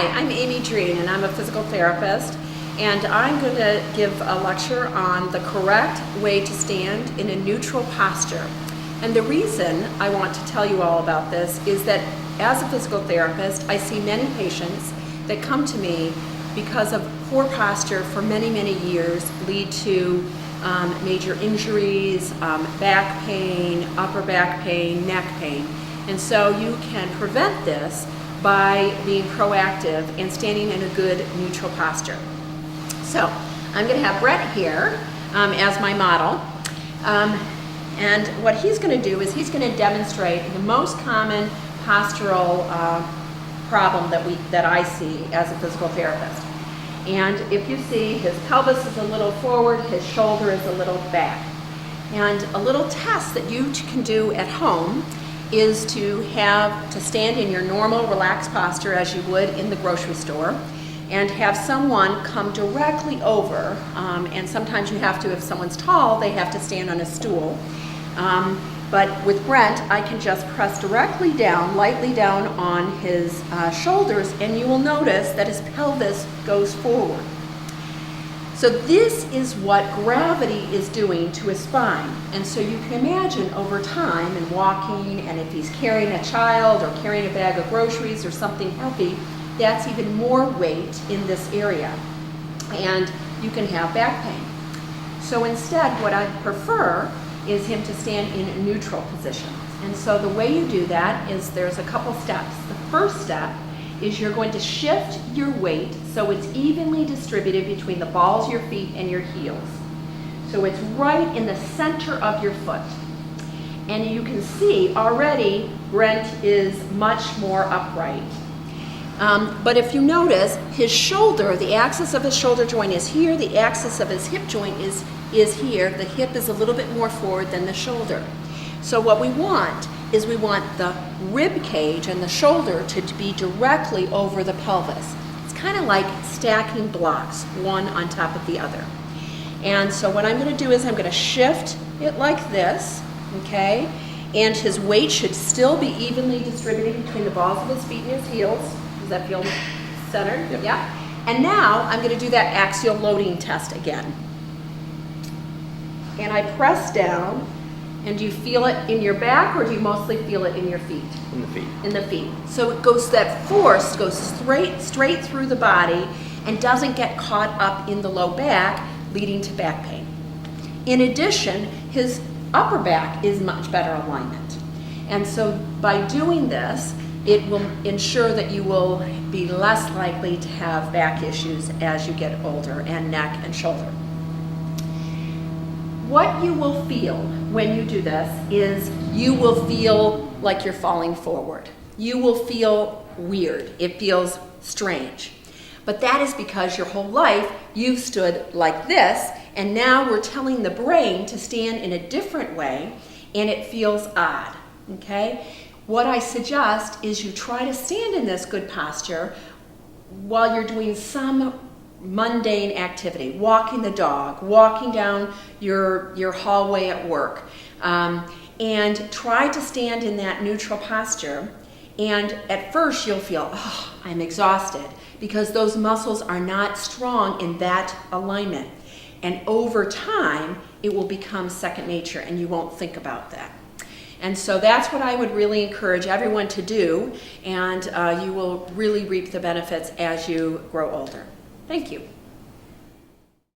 Hi, I'm Amy Dreen, and I'm a physical therapist, and I'm going to give a lecture on the correct way to stand in a neutral posture. And the reason I want to tell you all about this is that as a physical therapist, I see many patients that come to me because of poor posture for many, many years lead to major injuries, back pain, upper back pain, neck pain. And so you can prevent this by being proactive and standing in a good neutral posture. So I'm going to have Brett here as my model. And what he's going to do is he's going to demonstrate the most common postural problem that I see as a physical therapist. And if you see, his pelvis is a little forward, his shoulder is a little back. And a little test that you can do at home is to stand in your normal relaxed posture as you would in the grocery store, and have someone come directly over, and sometimes you have to, if someone's tall, they have to stand on a stool. But with Brent, I can just press directly down, lightly down on his shoulders, and you will notice that his pelvis goes forward. So this is what gravity is doing to his spine. And so you can imagine over time and walking, and if he's carrying a child or carrying a bag of groceries or something heavy, that's even more weight in this area. And you can have back pain. So instead, what I prefer is him to stand in a neutral position. And so the way you do that is there's a couple steps. The first step is you're going to shift your weight so it's evenly distributed between the balls of your feet and your heels. So it's right in the center of your foot. And you can see already Brent is much more upright. But if you notice, his shoulder, the axis of his shoulder joint is here, the axis of his hip joint is here. The hip is a little bit more forward than the shoulder. So what we want is we want the rib cage and the shoulder to be directly over the pelvis. It's kind of like stacking blocks, one on top of the other. And so what I'm going to do is I'm going to shift it like this, okay? And his weight should still be evenly distributed between the balls of his feet and his heels. Does that feel centered? Yep. Yeah. And now I'm going to do that axial loading test again. And I press down, and do you feel it in your back, or do you mostly feel it in your feet? In the feet. In the feet. So it goes, that force goes straight through the body and doesn't get caught up in the low back, leading to back pain. In addition, his upper back is much better alignment. And so by doing this, it will ensure that you will be less likely to have back issues as you get older, and neck and shoulder. What you will feel when you do this is you will feel like you're falling forward. You will feel weird. It feels strange. But that is because your whole life you've stood like this, and now we're telling the brain to stand in a different way, and it feels odd, okay? What I suggest is you try to stand in this good posture while you're doing some mundane activity, walking the dog, walking down your hallway at work, and try to stand in that neutral posture. And at first you'll feel, oh, I'm exhausted, because those muscles are not strong in that alignment. And over time, it will become second nature, and you won't think about that. And so that's what I would really encourage everyone to do, and you will really reap the benefits as you grow older. Thank you.